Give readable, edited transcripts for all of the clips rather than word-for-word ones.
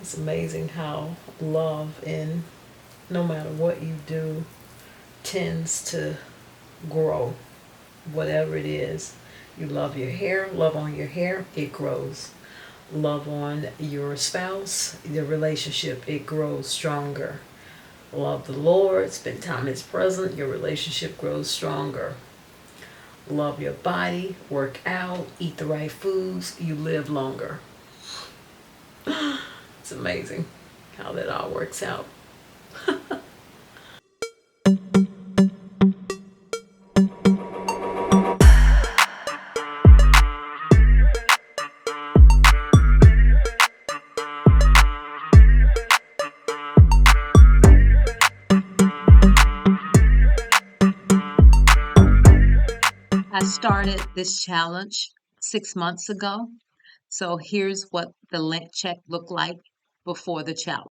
It's amazing how love, in no matter what you do, tends to grow. Whatever it is, you love your hair, love on your hair, it grows. Love on your spouse, the relationship, it grows stronger. Love the Lord, spend time in His presence, your relationship grows stronger. Love your body, work out, eat the right foods, you live longer. It's amazing how that all works out. I started this challenge 6 months ago. So here's what the lint check looked like before the challenge.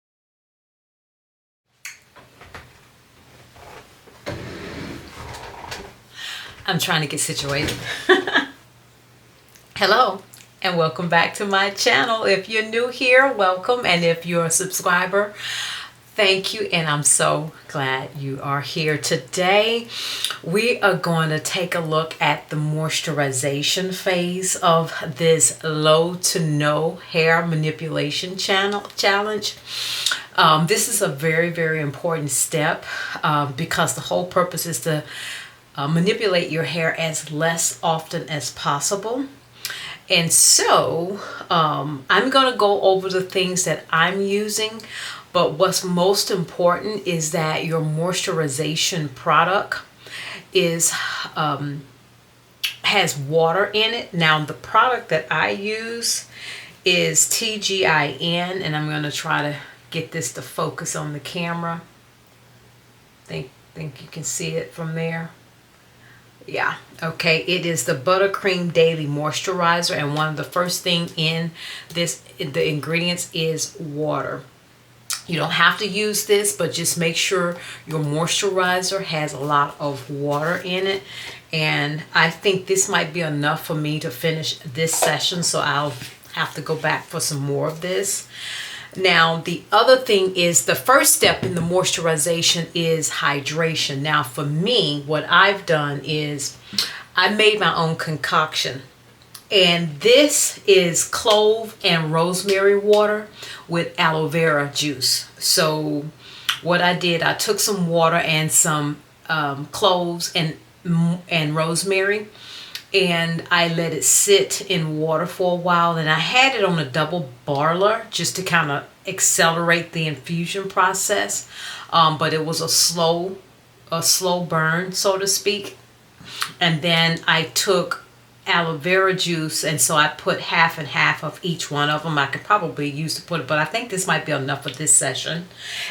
I'm trying to get situated. Hello, and welcome back to my channel. If you're new here, welcome. And if you're a subscriber, thank you. And I'm so glad you are here. Today, we are going to take a look at the moisturization phase of this low to no hair manipulation challenge. This is a very, very important step because the whole purpose is to manipulate your hair as less often as possible. And so I'm going to go over the things that I'm using, but what's most important is that your moisturization product is has water in it. Now the product that I use is TGIN, and I'm going to try to get this to focus on the camera. Think you can see it from there. Yeah, okay. It is the Buttercream Daily Moisturizer, and one of the first thing in this, the ingredients is water. You don't have to use this, but just make sure your moisturizer has a lot of water in it. And I think this might be enough for me to finish this session, so I'll have to go back for some more of this. Now, the other thing is the first step in the moisturization is hydration. Now, for me, what I've done is I made my own concoction. And this is clove and rosemary water with aloe vera juice. So what I did, I took some water and some cloves and rosemary, and I let it sit in water for a while, and I had it on a double boiler just to kind of accelerate the infusion process, but it was a slow burn, so to speak. And then I took aloe vera juice, and so I put half and half of each one of them. I could probably use to put it, but I think this might be enough for this session.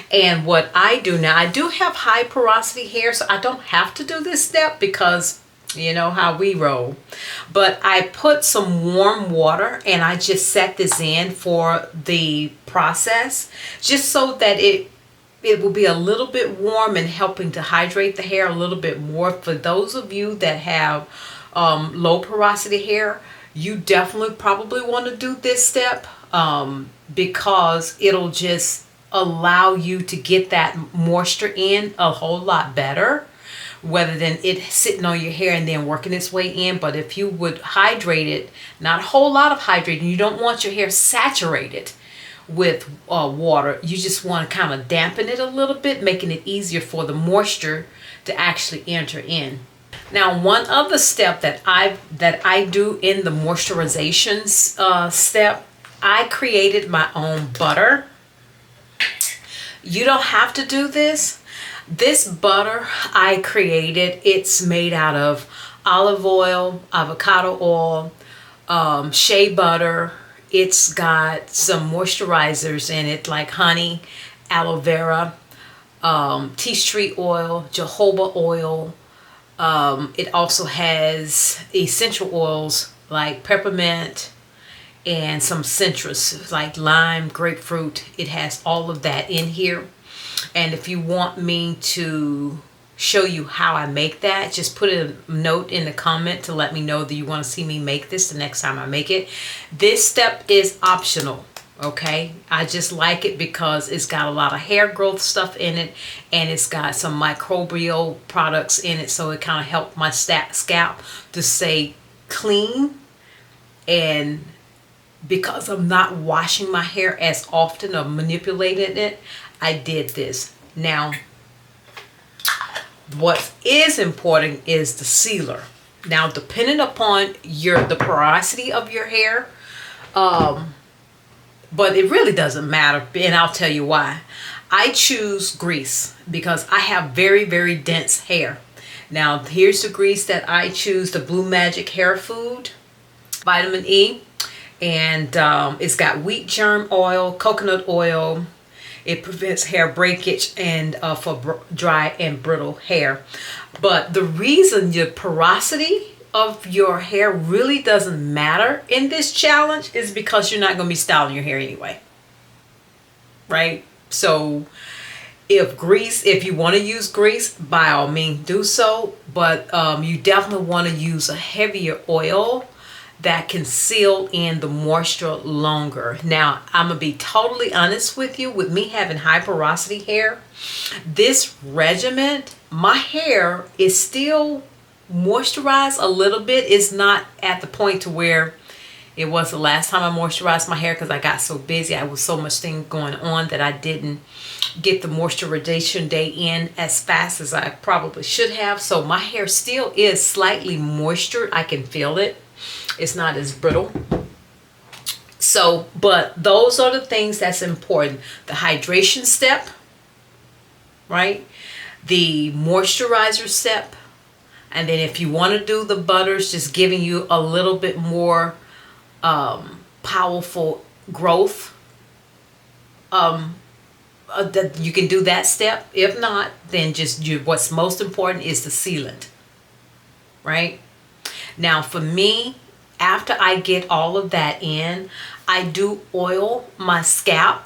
And what I do now, I do have high porosity hair, so I don't have to do this step because you know how we roll. But I put some warm water and I just set this in for the process, just so that it will be a little bit warm and helping to hydrate the hair a little bit more. For those of you that have low porosity hair, you definitely probably want to do this step because it'll just allow you to get that moisture in a whole lot better, rather than it sitting on your hair and then working its way in. But if you would hydrate it, not a whole lot of hydrating, you don't want your hair saturated with water. You just want to kind of dampen it a little bit, making it easier for the moisture to actually enter in. Now, one other step that I do in the moisturization step, I created my own butter. You don't have to do this. This butter I created, it's made out of olive oil, avocado oil, shea butter. It's got some moisturizers in it like honey, aloe vera, tea tree oil, jojoba oil. It also has essential oils like peppermint and some citrus like lime, grapefruit. It has all of that in here. And if you want me to show you how I make that, just put a note in the comment to let me know that you want to see me make this the next time I make it. This step is optional. Okay, I just like it because it's got a lot of hair growth stuff in it, and it's got some microbial products in it, so it kind of helped my scalp to stay clean. And because I'm not washing my hair as often or manipulating it, I did this. Now, what is important is the sealer. Now, depending upon the porosity of your hair, but it really doesn't matter, and I'll tell you why. I choose grease because I have very, very dense hair. Now, here's the grease that I choose, the Blue Magic Hair Food, vitamin E, and it's got wheat germ oil, coconut oil. It prevents hair breakage and for dry and brittle hair. But the reason your porosity of your hair really doesn't matter in this challenge is because you're not going to be styling your hair anyway, right? So if you want to use grease, by all means do so, but you definitely want to use a heavier oil that can seal in the moisture longer. Now, I'm gonna be totally honest with you. With me having high porosity hair, this regimen, my hair is still moisturized a little bit. It's not at the point to where it was the last time I moisturized my hair, because I got so busy. I was so much thing going on that I didn't get the moisturization day in as fast as I probably should have. So my hair still is slightly moistured. I can feel it. It's not as brittle. So, but those are the things that's important. The hydration step, right? The moisturizer step. And then if you want to do the butters, just giving you a little bit more powerful growth. That you can do that step. If not, then just what's most important is the sealant, right? Now for me, after I get all of that in, I do oil my scalp.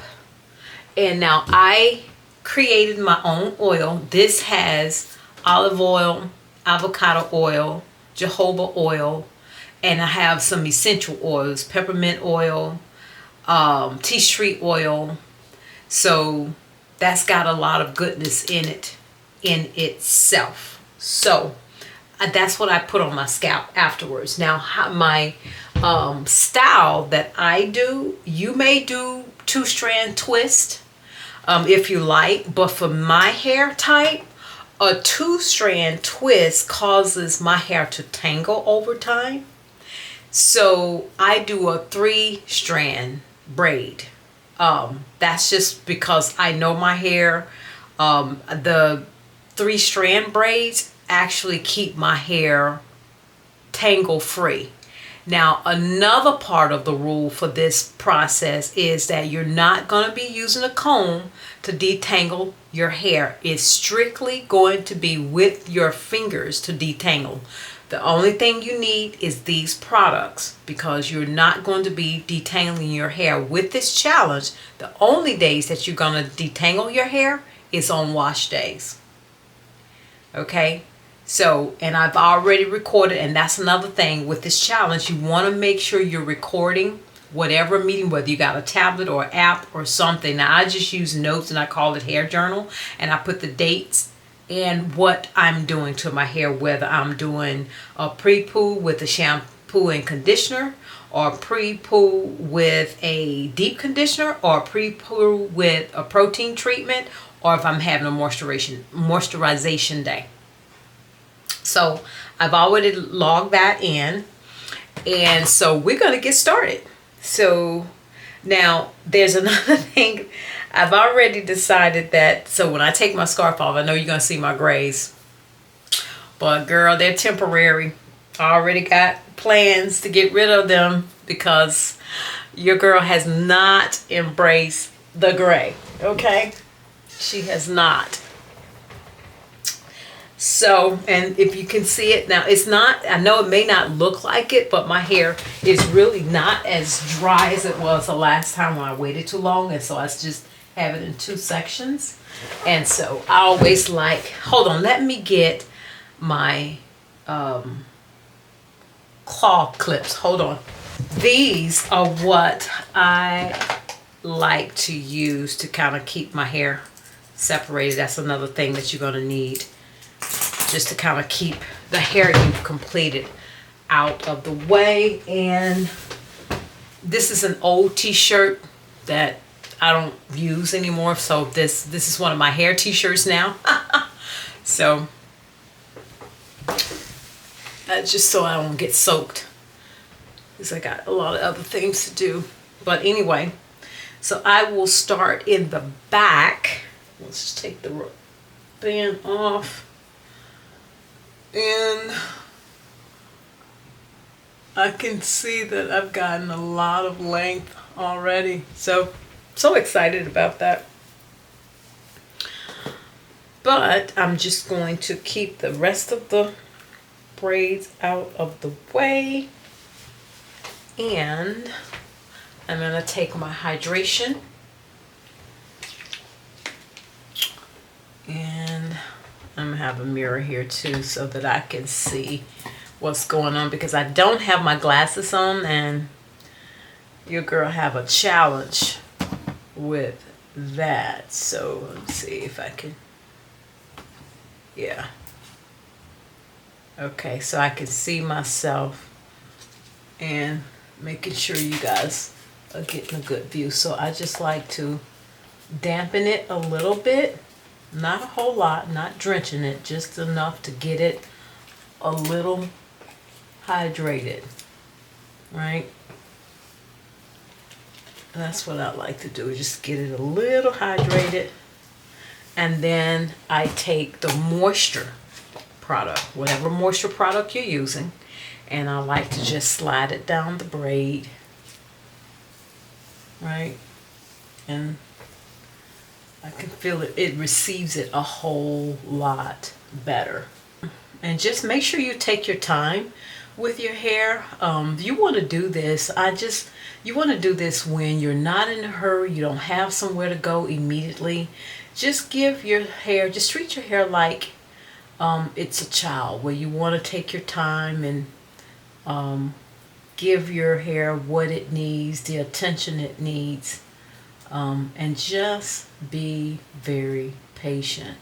And now I created my own oil. This has olive oil, avocado oil, jojoba oil, and I have some essential oils, peppermint oil, tea tree oil. So that's got a lot of goodness in it in itself. So that's what I put on my scalp afterwards. Now, my style that I do, you may do 2-strand twist if you like, but for my hair type, a 2-strand twist causes my hair to tangle over time. So I do a 3-strand braid. That's just because I know my hair. The 3-strand braids actually keep my hair tangle free. Now, another part of the rule for this process is that you're not going to be using a comb to detangle your hair. It's strictly going to be with your fingers to detangle. The only thing you need is these products, because you're not going to be detangling your hair with this challenge. The only days that you're going to detangle your hair is on wash days. Okay? So, and I've already recorded, and that's another thing with this challenge. You want to make sure you're recording whatever meeting, whether you got a tablet or app or something. Now, I just use notes and I call it hair journal, and I put the dates and what I'm doing to my hair, whether I'm doing a pre-poo with a shampoo and conditioner, or pre-poo with a deep conditioner, or pre-poo with a protein treatment, or if I'm having a moisturization day. So I've already logged that in, and so we're going to get started. So now there's another thing. I've already decided that, so when I take my scarf off, I know you're going to see my grays. But girl, they're temporary. I already got plans to get rid of them because your girl has not embraced the gray. Okay? She has not. So, and if you can see it now, it's not, I know it may not look like it, but my hair is really not as dry as it was the last time when I waited too long. And so I just have it in 2 sections. And so I always like, hold on, let me get my claw clips. Hold on. These are what I like to use to kind of keep my hair separated. That's another thing that you're going to need, just to kind of keep the hair you've completed out of the way. And this is an old t-shirt that I don't use anymore, so this is one of my hair t-shirts now. So just so I don't get soaked, because I got a lot of other things to do. But anyway, so I will start in the back. Let's just take the band off. And I can see that I've gotten a lot of length already. So excited about that. But I'm just going to keep the rest of the braids out of the way. And I'm going to take my hydration. And I'm going to have a mirror here too so that I can see what's going on, because I don't have my glasses on, and your girl have a challenge with that. So let's see if I can, yeah. Okay, so I can see myself and making sure you guys are getting a good view. So I just like to dampen it a little bit, not a whole lot, not drenching it, just enough to get it a little hydrated, right? And that's what I like to do, just get it a little hydrated. And then I take the moisture product, whatever moisture product you're using, and I like to just slide it down the braid, right? And I can feel it receives it a whole lot better. And just make sure you take your time with your hair. You want to do this, you want to do this when you're not in a hurry, you don't have somewhere to go immediately. Just give your hair, just treat your hair like it's a child, where you want to take your time and give your hair what it needs, the attention it needs, and just be very patient.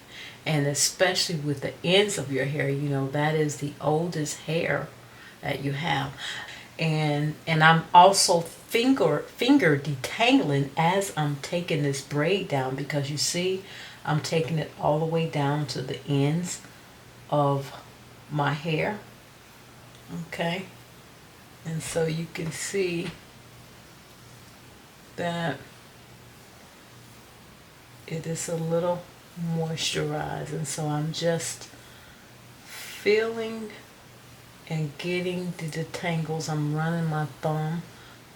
And especially with the ends of your hair, you know, that is the oldest hair that you have. And I'm also finger detangling as I'm taking this braid down, because you see I'm taking it all the way down to the ends of my hair. Okay, and so you can see that it is a little moisturized, and so I'm just feeling and getting the detangles. I'm running my thumb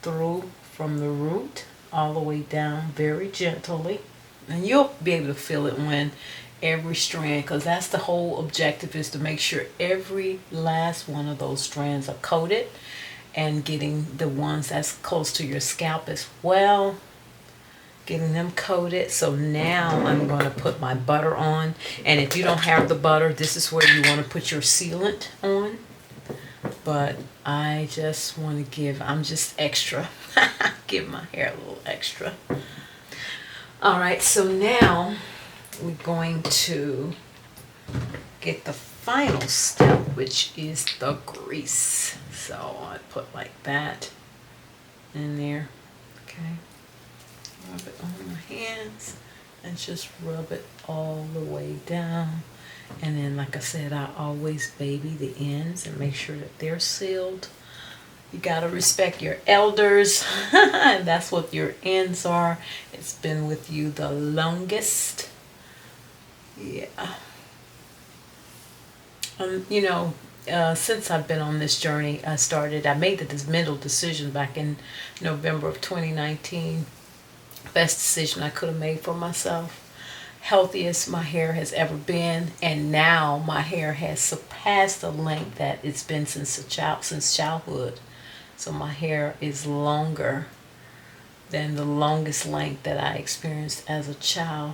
through from the root all the way down very gently, and you'll be able to feel it when every strand, because that's the whole objective, is to make sure every last one of those strands are coated, and getting the ones that's close to your scalp as well, getting them coated. So now I'm going to put my butter on, and if you don't have the butter, this is where you want to put your sealant on. But I just want to give, I'm just extra, give my hair a little extra. All right, so now we're going to get the final step, which is the grease. So I put like that in there. Okay, rub it on my hands and just rub it all the way down. And then, like I said, I always baby the ends and make sure that they're sealed. You gotta respect your elders. And that's what your ends are. It's been with you the longest. Yeah. You know, since I've been on this journey, I made this mental decision back in November of 2019. Best decision I could have made for myself. Healthiest my hair has ever been, and now my hair has surpassed the length that it's been since childhood. So my hair is longer than the longest length that I experienced as a child.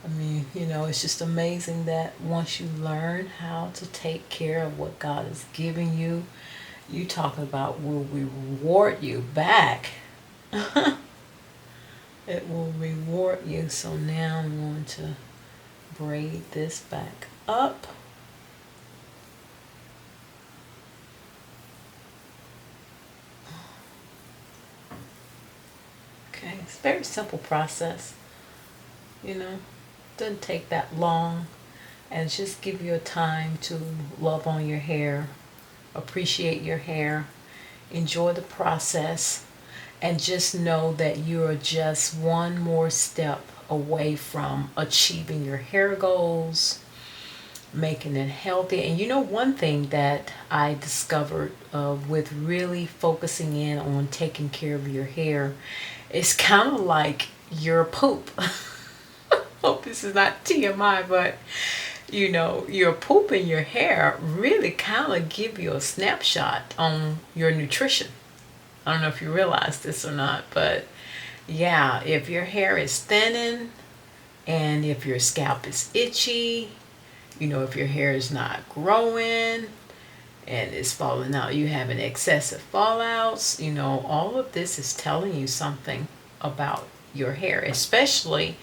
I mean, you know, it's just amazing that once you learn how to take care of what God is giving you, you talking about will reward you back. It will reward you. So now I'm going to braid this back up. Okay, it's a very simple process, you know, doesn't take that long, and just give you a time to love on your hair, appreciate your hair, enjoy the process, and just know that you are just one more step away from achieving your hair goals, making it healthy. And you know, one thing that I discovered with really focusing in on taking care of your hair, it's kind of like your poop. Hope this is not TMI, but you know, your poop and your hair really kind of give you a snapshot on your nutrition. I don't know if you realize this or not, but yeah, if your hair is thinning and if your scalp is itchy, you know, if your hair is not growing and it's falling out, you having excessive fallouts, you know, all of this is telling you something about your hair, especially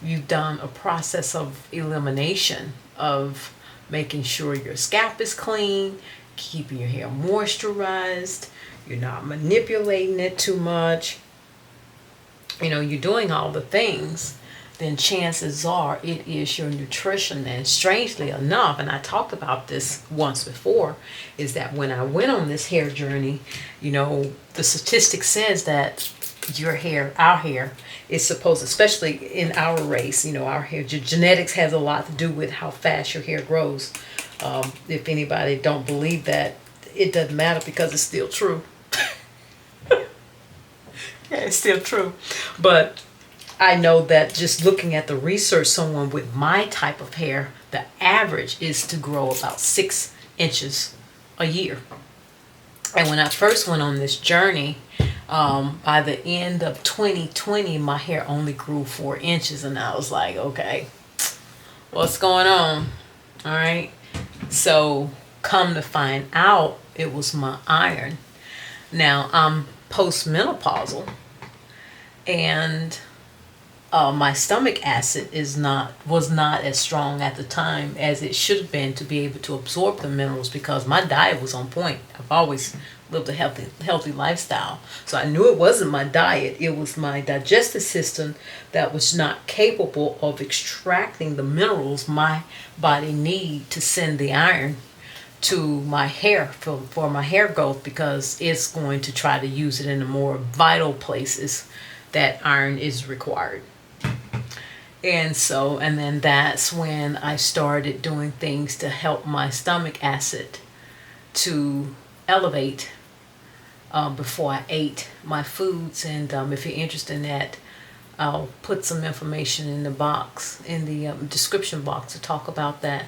you've done a process of elimination of making sure your scalp is clean, keeping your hair moisturized, you're not manipulating it too much, you know, you're doing all the things, then chances are it is your nutrition. And strangely enough, and I talked about this once before, is that when I went on this hair journey, you know, the statistic says that your hair, our hair, is supposed, especially in our race, you know, our hair, genetics has a lot to do with how fast your hair grows. If anybody don't believe that, it doesn't matter because it's still true. Yeah, it's still true. But I know that just looking at the research, someone with my type of hair, the average is to grow about 6 inches a year. And when I first went on this journey, by the end of 2020, my hair only grew 4 inches. And I was like, okay, what's going on? All right. So come to find out, it was my iron. Now I'm postmenopausal, and my stomach acid was not as strong at the time as it should have been to be able to absorb the minerals, because my diet was on point. I've always lived a healthy lifestyle, so I knew it wasn't my diet, it was my digestive system that was not capable of extracting the minerals my body need to send the iron to my hair for my hair growth, because it's going to try to use it in the more vital places that iron is required. And so, and then that's when I started doing things to help my stomach acid to elevate before I ate my foods. And if you're interested in that, I'll put some information in the box, in the description box, to talk about that.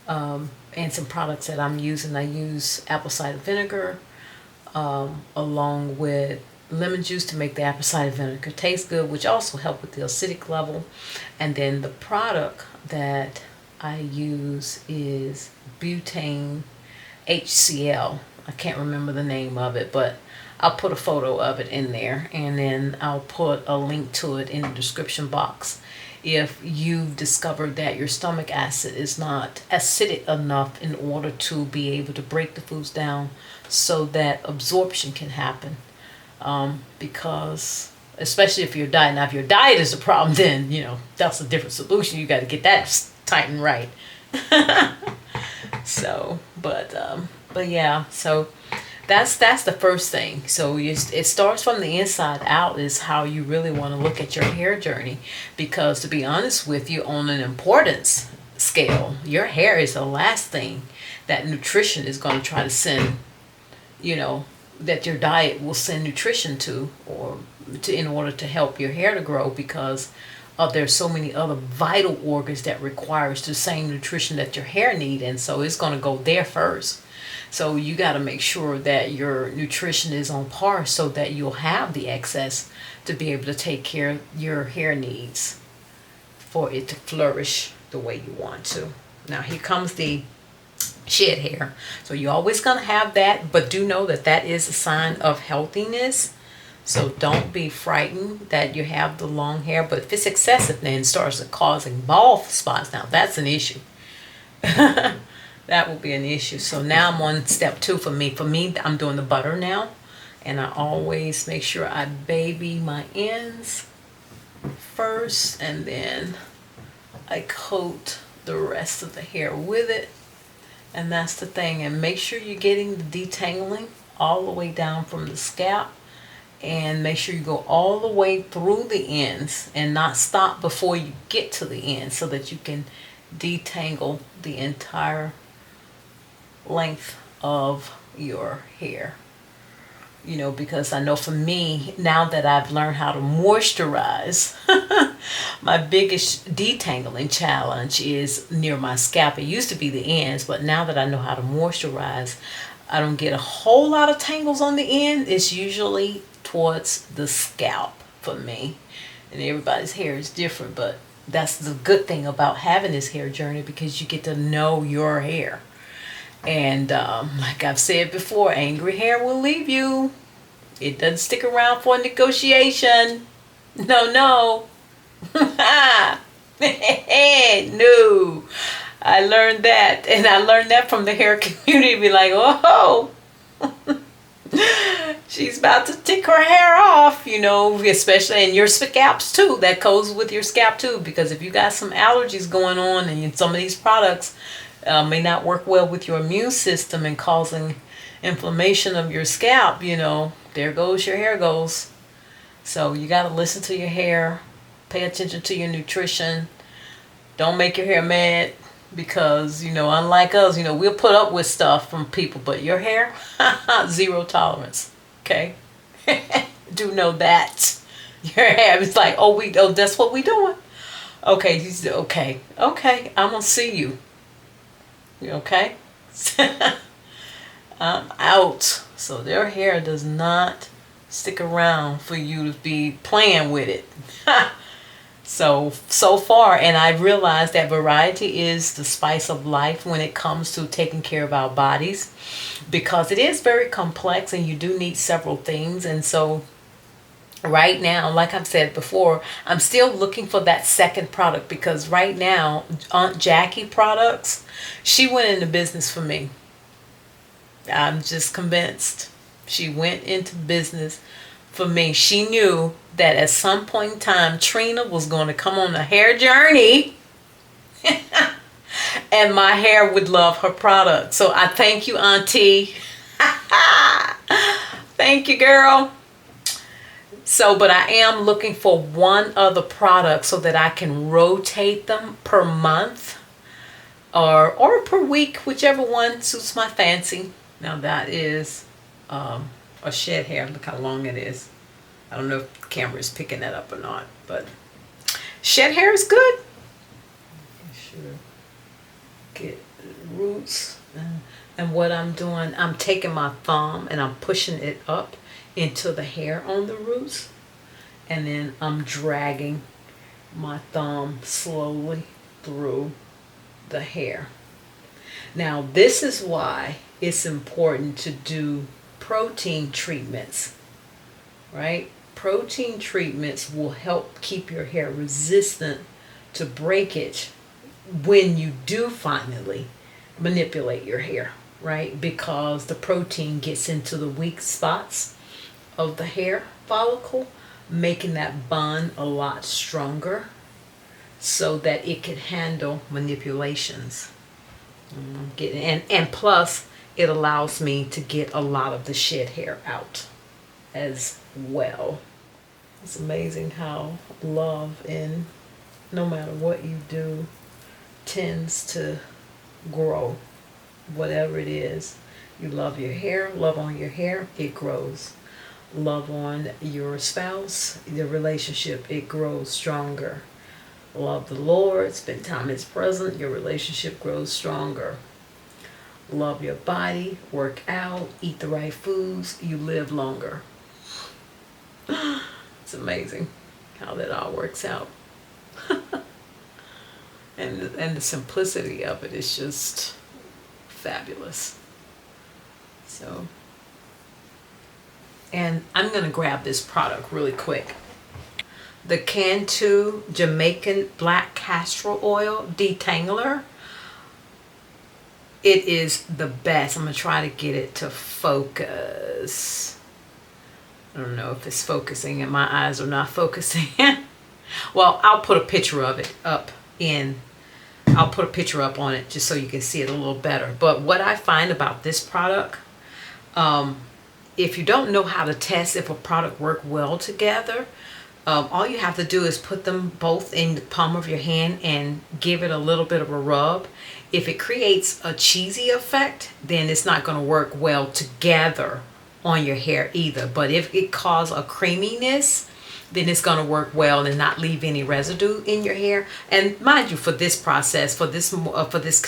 And some products that I'm using. I use apple cider vinegar along with lemon juice to make the apple cider vinegar taste good, which also help with the acidic level. And then the product that I use is butane HCl. I can't remember the name of it, but I'll put a photo of it in there, and then I'll put a link to it in the description box. If you've discovered that your stomach acid is not acidic enough in order to be able to break the foods down so that absorption can happen. Because especially if your diet, now if your diet is a problem, then you know that's a different solution. You got to get that tightened right. So, but yeah, so that's the first thing. So it starts from the inside out, is how you really want to look at your hair journey. Because to be honest with you, on an importance scale, your hair is the last thing that nutrition is going to try to send, you know, that your diet will send nutrition to, or to, in order to help your hair to grow, because there's so many other vital organs that requires the same nutrition that your hair need, and so it's going to go there first. So you got to make sure that your nutrition is on par so that you'll have the excess to be able to take care of your hair needs for it to flourish the way you want to. Now here comes the shed hair. So you're always going to have that, but do know that that is a sign of healthiness. So don't be frightened that you have the long hair, but if it's excessive, then it starts causing bald spots. Now that's an issue. That will be an issue. So now I'm on step 2 for me. For me, I'm doing the butter now. And I always make sure I baby my ends first, and then I coat the rest of the hair with it. And that's the thing. And make sure you're getting the detangling all the way down from the scalp. And make sure you go all the way through the ends and not stop before you get to the end, so that you can detangle the entire length of your hair. You know, because I know for me, now that I've learned how to moisturize, my biggest detangling challenge is near my scalp. It used to be the ends, but now that I know how to moisturize, I don't get a whole lot of tangles on the end. It's usually towards the scalp for me. And everybody's hair is different, but that's the good thing about having this hair journey, because you get to know your hair. And like I've said before, angry hair will leave you. It doesn't stick around for a negotiation. No, no. No. I learned that. And I learned that from the hair community. Be like, oh, she's about to take her hair off, you know, especially in your scalps too. That goes with your scalp too, because if you got some allergies going on, and some of these products may not work well with your immune system and causing inflammation of your scalp, you know, there goes your hair goes. So you got to listen to your hair, pay attention to your nutrition. Don't make your hair mad, because, you know, unlike us, you know, we'll put up with stuff from people, but your hair, zero tolerance. Okay? Do know that. Your hair is like, oh, that's what we doing. Okay, okay, I'm gonna see you. You okay? I'm out. So their hair does not stick around for you to be playing with it. So far, and I realized that variety is the spice of life when it comes to taking care of our bodies, because it is very complex and you do need several things. And so right now, like I've said before, I'm still looking for that second product, because right now, Aunt Jackie products, she went into business for me. I'm just convinced she went into business for me. She knew that at some point in time, Trina was going to come on a hair journey and my hair would love her product. So I thank you, Auntie. Thank you, girl. So, but I am looking for one other product so that I can rotate them per month or per week, whichever one suits my fancy. Now that is a shed hair. Look how long it is. I don't know if the camera is picking that up or not, but shed hair is good. Sure. Get roots. And what I'm doing, I'm taking my thumb and I'm pushing it up into the hair on the roots, and then I'm dragging my thumb slowly through the hair. Now this is why it's important to do protein treatments, right? Protein treatments will help keep your hair resistant to breakage when you do finally manipulate your hair, right? Because the protein gets into the weak spots of the hair follicle, making that bond a lot stronger so that it can handle manipulations. And plus it allows me to get a lot of the shed hair out as well. It's amazing how love, in no matter what you do, tends to grow. Whatever it is, you love your hair, love on your hair, it grows. Love on your spouse, the relationship, it grows stronger. Love the Lord, spend time in His presence, your relationship grows stronger. Love your body, work out, eat the right foods, you live longer. It's amazing how that all works out. And the simplicity of it is just fabulous. So, And I'm going to grab this product really quick. The Cantu Jamaican Black Castor Oil Detangler. It is the best. I'm going to try to get it to focus. I don't know if it's focusing and my eyes are not focusing. Well, I'll put a picture of it up in. I'll put a picture up on it just so you can see it a little better. But what I find about this product, if you don't know how to test if a product work well together, all you have to do is put them both in the palm of your hand and give it a little bit of a rub. If it creates a cheesy effect, then it's not going to work well together on your hair either. But if it causes a creaminess, then it's going to work well and not leave any residue in your hair. And mind you, for this process, for this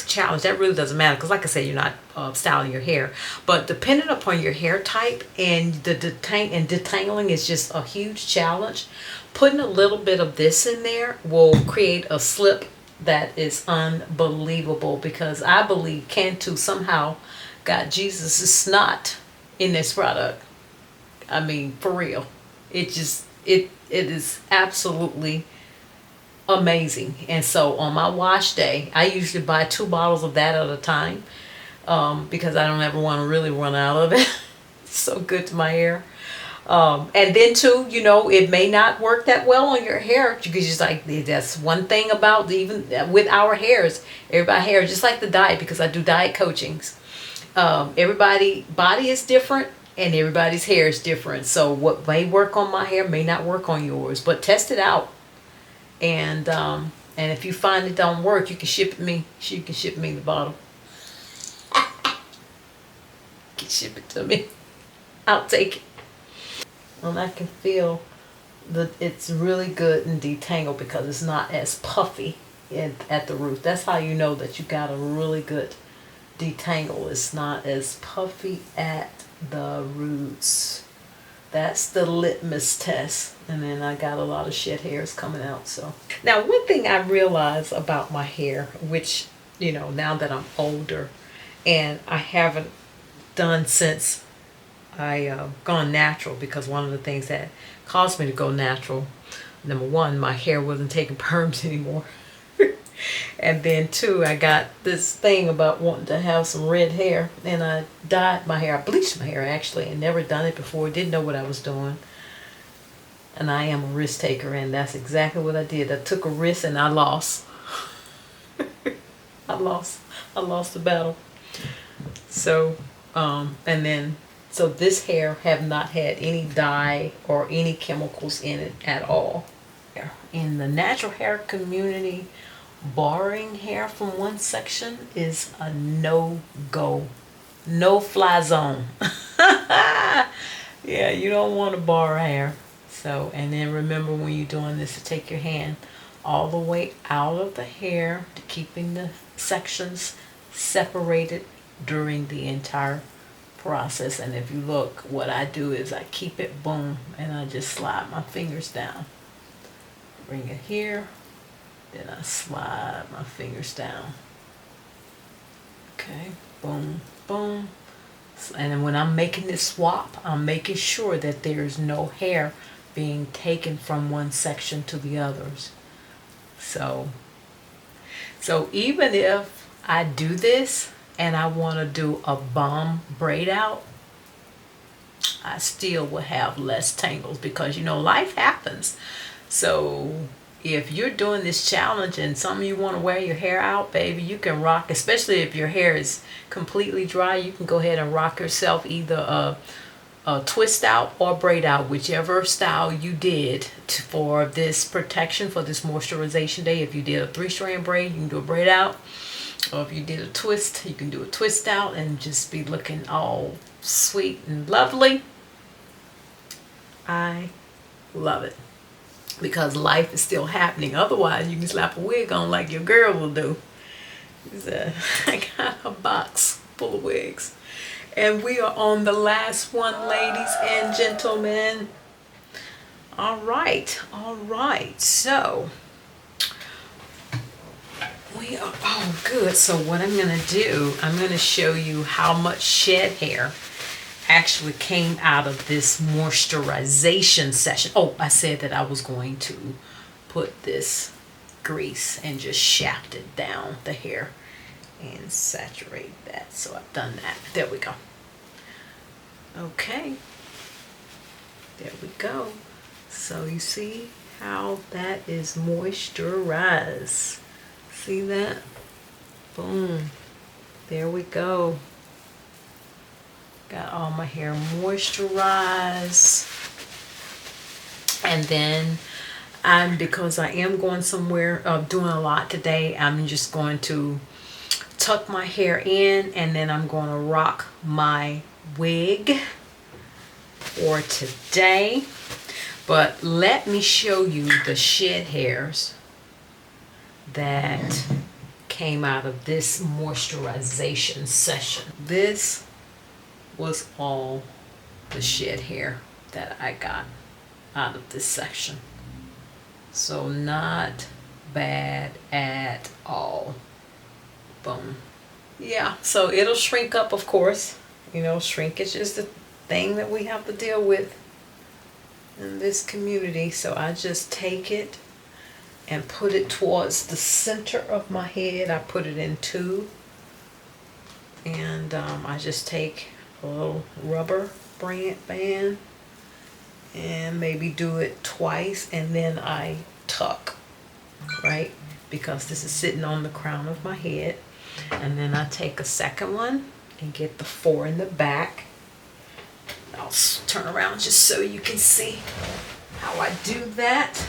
challenge, that really doesn't matter, because like I said, you're not styling your hair. But depending upon your hair type, and detangling is just a huge challenge. Putting a little bit of this in there will create a slip that is unbelievable, because I believe Cantu somehow got Jesus' snot in this product. I mean, for real. It is absolutely amazing. And so on my wash day, I usually buy 2 bottles of that at a time, because I don't ever want to really run out of it. It's so good to my hair. And then too, you know, it may not work that well on your hair, because just like, that's one thing about even with our hairs, everybody's hair, just like the diet, because I do diet coachings. Everybody's body is different and everybody's hair is different. So what may work on my hair may not work on yours, but test it out. And if you find it don't work, you can ship me. You can ship me the bottle. You can ship it to me. I'll take it. And I can feel that it's really good and detangled, because it's not as puffy at the root. That's how you know that you got a really good detangle. It's not as puffy at the roots. That's the litmus test. And then I got a lot of shed hairs coming out. So now, one thing I realize about my hair, which, you know, now that I'm older and I haven't done since I gone natural, because one of the things that caused me to go natural, number one, my hair wasn't taking perms anymore. And then 2, I got this thing about wanting to have some red hair, and I dyed my hair. I bleached my hair actually, and never done it before. Didn't know what I was doing. And I am a risk taker, and that's exactly what I did. I took a risk and I lost. I lost the battle. So, so this hair have not had any dye or any chemicals in it at all. In the natural hair community, borrowing hair from one section is a no-go, no-fly zone. Yeah, you don't want to borrow hair. So, and then remember, when you're doing this, to take your hand all the way out of the hair, to keeping the sections separated during the entire process. And if you look, what I do is I keep it, boom, and I just slide my fingers down. Bring it here. Then I slide my fingers down. Okay, boom, boom. And then when I'm making this swap, I'm making sure that there's no hair being taken from one section to the others. So even if I do this and I want to do a bomb braid out, I still will have less tangles, because, you know, life happens. So if you're doing this challenge and some of you want to wear your hair out, baby, you can rock, especially if your hair is completely dry. You can go ahead and rock yourself either a twist out or braid out, whichever style you did for this protection, for this moisturization day. If you did a 3-strand braid, you can do a braid out. Or if you did a twist, you can do a twist out and just be looking all sweet and lovely. I love it, because life is still happening. Otherwise, you can slap a wig on like your girl will do. I got a box full of wigs. And we are on the last one, ladies and gentlemen. All right. So, we are, oh good. So what I'm going to do, I'm going to show you how much shed hair, actually came out of this moisturization session. Oh, I said that I was going to put this grease and just shaft it down the hair and saturate that. So I've done that. There we go. Okay. There we go. So you see how that is moisturized. See that? Boom. There we go. Got all my hair moisturized. And then because I am going somewhere, doing a lot today, I'm just going to tuck my hair in, and then I'm going to rock my wig for today. But let me show you the shed hairs that came out of this moisturization session. This was all the shed hair that I got out of this section. So not bad at all. Boom. Yeah, so it'll shrink up, of course. You know, shrinkage is the thing that we have to deal with in this community. So I just take it and put it towards the center of my head. I put it in two, and I just take a little rubber band and maybe do it twice, and then I tuck, right, because this is sitting on the crown of my head. And then I take a second one and get the 4 in the back. I'll turn around just so you can see how I do that.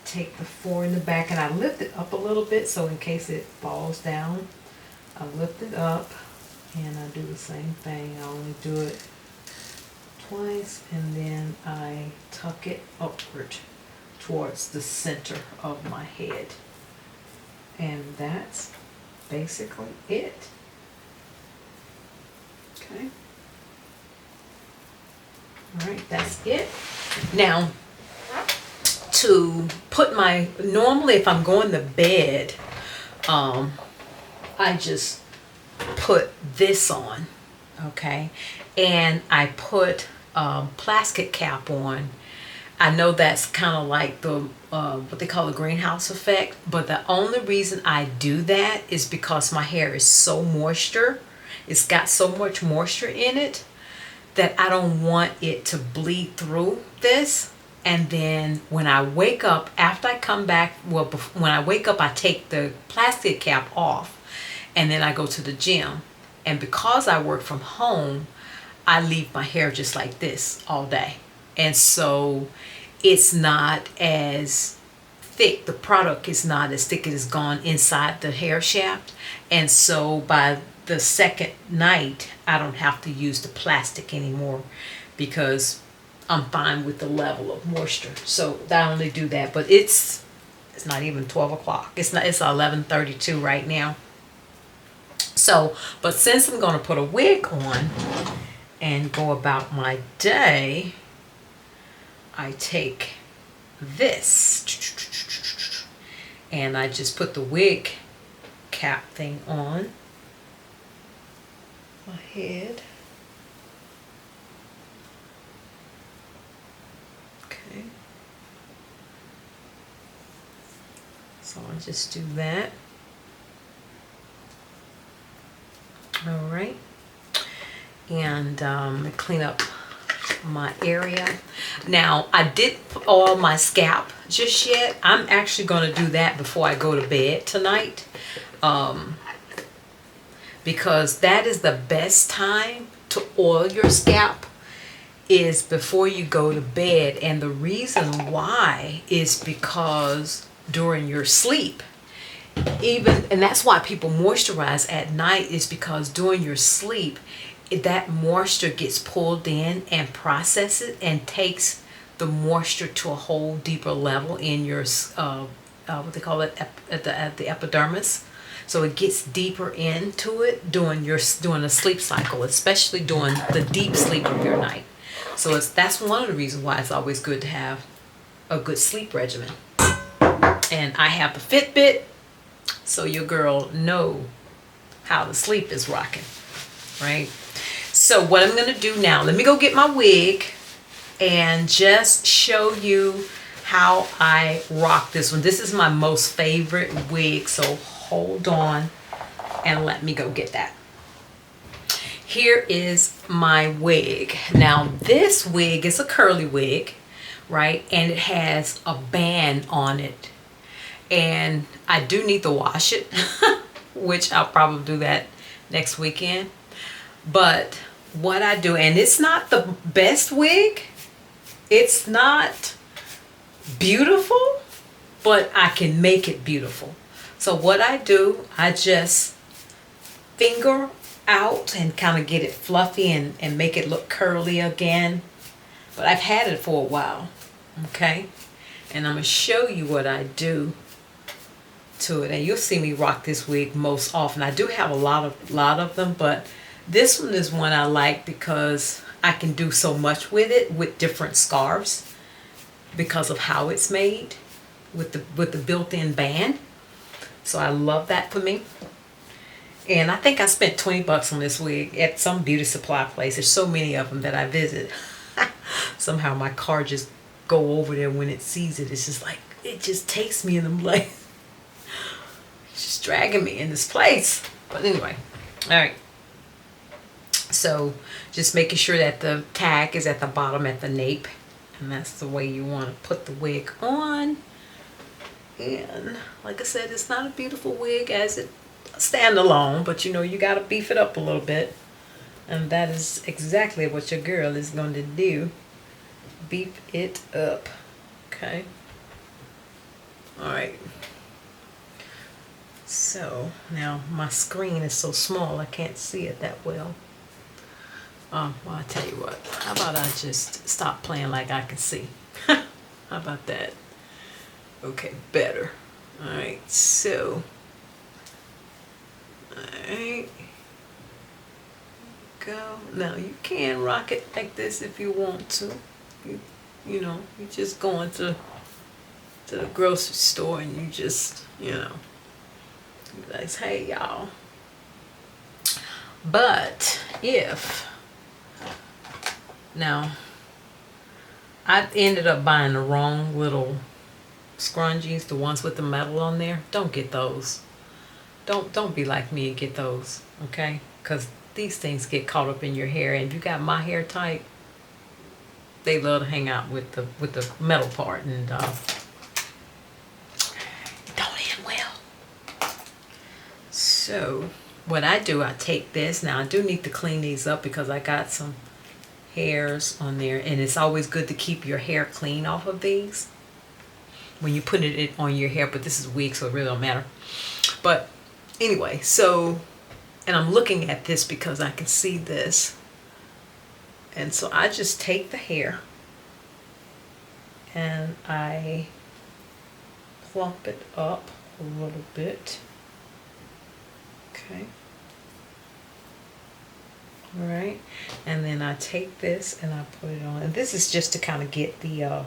Take the 4 in the back, and I lift it up a little bit, so in case it falls down, I lift it up, and I do the same thing. I only do it twice, and then I tuck it upward towards the center of my head. And that's basically it. Okay. All right, that's it. Now, to put my, normally if I'm going to bed, I just put this on, okay, and I put plastic cap on. I know that's kind of like the what they call a greenhouse effect, but the only reason I do that is because my hair is so moisture. It's got so much moisture in it that I don't want it to bleed through this. And then when I wake up, after I come back, well, when I wake up, I take the plastic cap off, and then I go to the gym. And because I work from home, I leave my hair just like this all day. And so it's not as thick. The product is not as thick. It has gone inside the hair shaft. And so by the second night, I don't have to use the plastic anymore because I'm fine with the level of moisture. So I only do that. But it's not even 12 o'clock. It's 11:32 right now. So, but since I'm going to put a wig on and go about my day, I take this and I just put the wig cap thing on my head. Okay. So I just do that. All right. And clean up my area. Now, I didn't oil my scalp just yet. I'm actually going to do that before I go to bed tonight, because that is the best time to oil your scalp, is before you go to bed. And the reason why is because during your sleep, and that's why people moisturize at night, is because during your sleep, that moisture gets pulled in and processes and takes the moisture to a whole deeper level in your what they call it, at the epidermis. So it gets deeper into it during the sleep cycle, especially during the deep sleep of your night. So that's one of the reasons why it's always good to have a good sleep regimen. And I have the Fitbit, so your girl know how the sleep is rocking, right? So what I'm going to do now, let me go get my wig and just show you how I rock this one. This is my most favorite wig, so hold on and let me go get that. Here is my wig. Now this wig is a curly wig, right? And it has a band on it. And I do need to wash it, which I'll probably do that next weekend. But what I do, and it's not the best wig, it's not beautiful, but I can make it beautiful. So what I do, I just finger out and kind of get it fluffy and make it look curly again. But I've had it for a while, okay? And I'm going to show you what I do to it. And you'll see me rock this wig most often. I do have a lot of them, but this one is one I like because I can do so much with it, with different scarves, because of how it's made with the built-in band. So I love that for me. And I think I spent 20 bucks on this wig at some beauty supply place. There's so many of them that I visit. Somehow my car just go over there when it sees it. It's just like, it just takes me and I'm like, it's just dragging me in this place. But anyway, all right. So just making sure that the tag is at the bottom at the nape. And that's the way you want to put the wig on. And like I said, it's not a beautiful wig as it stand alone, but you know, you got to beef it up a little bit. And that is exactly what your girl is going to do. Beef it up. Okay. All right. So now my screen is so small I can't see it that well. Well, I tell you what, how about I just stop playing like I can see? How about that? Okay, better. All right, so, all right, go. Now you can rock it like this if you want to. You know, you just going to the grocery store and you just, you know, like, hey y'all. But if now, I ended up buying the wrong little scrunchies, the ones with the metal on there. Don't get those. Don't be like me and get those, okay? Because these things get caught up in your hair, and if you got my hair type, they love to hang out with the metal part, and don't end well. So what I do, I take this. Now I do need to clean these up because I got some hairs on there, and it's always good to keep your hair clean off of these when you put it on your hair, but this is wig, so it really don't matter. But anyway, so, and I'm looking at this because I can see this, and so I just take the hair and I plump it up a little bit. Okay. All right, and then I take this and I put it on, and this is just to kind of get the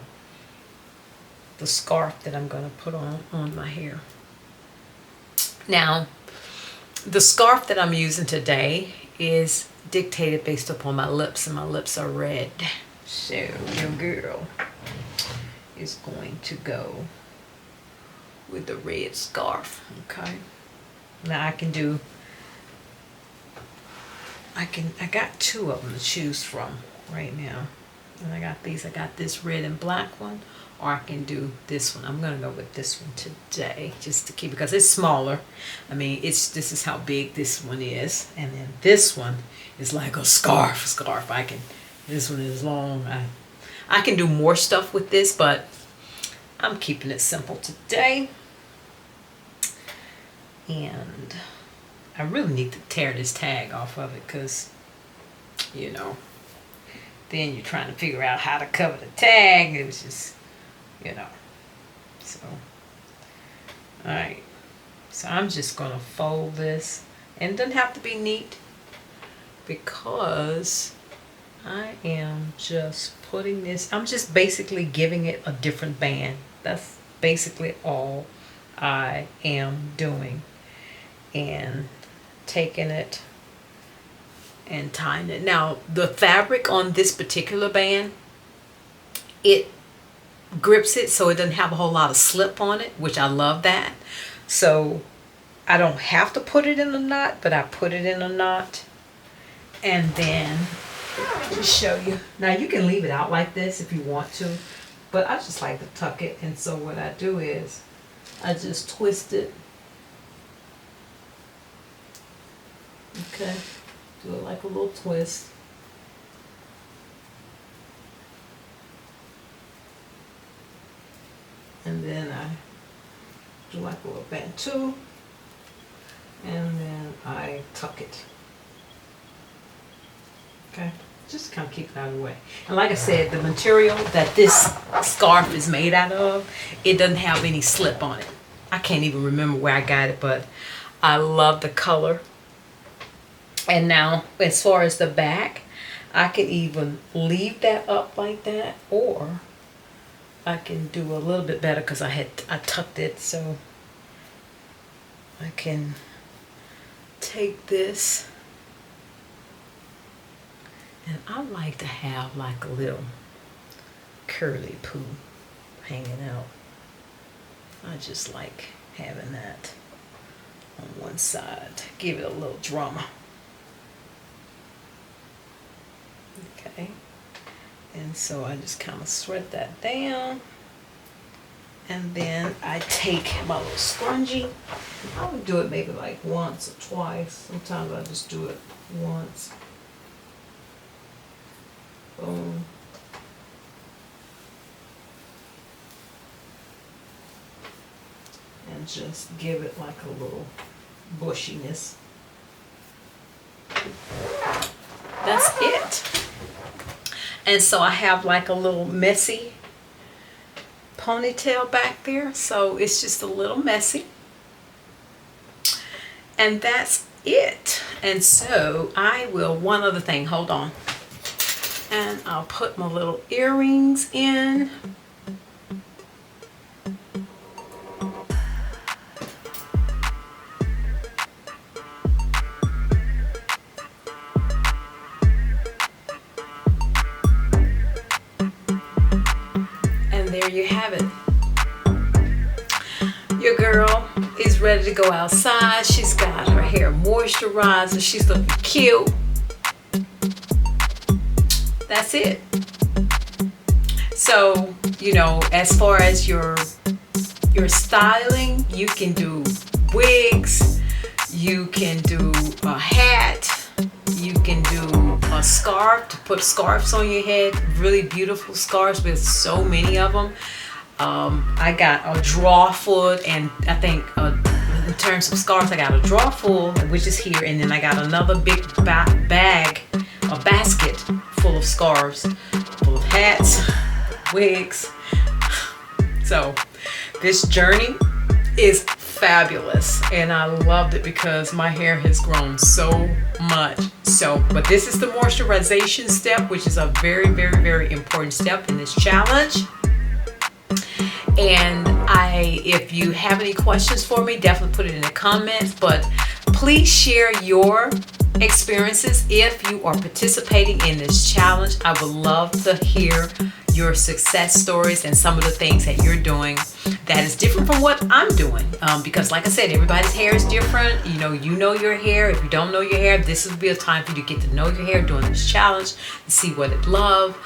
scarf that I'm going to put on my hair. Now, the scarf that I'm using today is dictated based upon my lips, and my lips are red. So your girl is going to go with the red scarf. Okay. Now I got two of them to choose from right now. And I got this red and black one, or I can do this one. I'm gonna go with this one today, just to keep, because it's smaller. I mean, this is how big this one is, and then this one is like a scarf. This one is long. I can do more stuff with this, but I'm keeping it simple today. And I really need to tear this tag off of it, because, you know, then you're trying to figure out how to cover the tag. It was just, you know, so, all right. So I'm just going to fold this, and it doesn't have to be neat, because I am just putting this, I'm just basically giving it a different band. That's basically all I am doing. And taking it and tying it. Now the fabric on this particular band, it grips it so it doesn't have a whole lot of slip on it, which I love that. So I don't have to put it in a knot, but I put it in a knot. And then let me show you. Now you can leave it out like this if you want to, but I just like to tuck it. And so what I do is I just twist it. Okay, do it like a little twist. And then I do like a little bantu, and then I tuck it. Okay, just kind of keep it out of the way. And like I said, the material that this scarf is made out of, it doesn't have any slip on it. I can't even remember where I got it, but I love the color. And now, as far as the back, I can even leave that up like that, or I can do a little bit better because I tucked it, so I can take this, and I like to have like a little curly poo hanging out. I just like having that on one side, give it a little drama. Okay, and so I just kind of sweat that down, and then I take my little scrunchie. I would do it maybe like once or twice. Sometimes I just do it once. Boom. And just give it like a little bushiness. That's it. And so I have like a little messy ponytail back there. So it's just a little messy. And that's it. And so I will, one other thing, hold on. And I'll put my little earrings in. There you have it. Your girl is ready to go outside. She's got her hair moisturized. She's looking cute. That's it. So, you know, as far as your styling, you can do wigs, you can do a hat, you can do a scarf, to put scarves on your head. Really beautiful scarves with so many of them. I got a drawer full, and I think in terms of scarves, I got a drawer full, which is here, and then I got another big bag, a basket full of scarves, full of hats, wigs. So this journey is fabulous, and I loved it because my hair has grown so much. So, but this is the moisturization step, which is a very, very, very important step in this challenge. And if you have any questions for me, definitely put it in the comments, but please share your experiences if you are participating in this challenge. I would love to hear your success stories and some of the things that you're doing that is different from what I'm doing, because like I said, everybody's hair is different. You know your hair. If you don't know your hair, this would be a time for you to get to know your hair during this challenge, to see what it loves.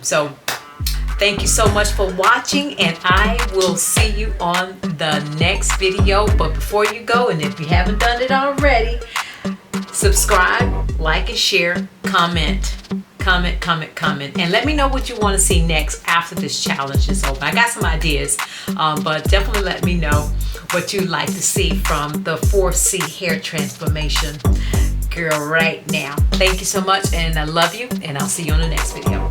So thank you so much for watching, and I will see you on the next video. But before you go, and if you haven't done it already, subscribe, like, and share, comment, and let me know what you want to see next after this challenge is over. I got some ideas, but definitely let me know what you'd like to see from the 4C hair transformation girl right now. Thank you so much, and I love you, and I'll see you on the next video.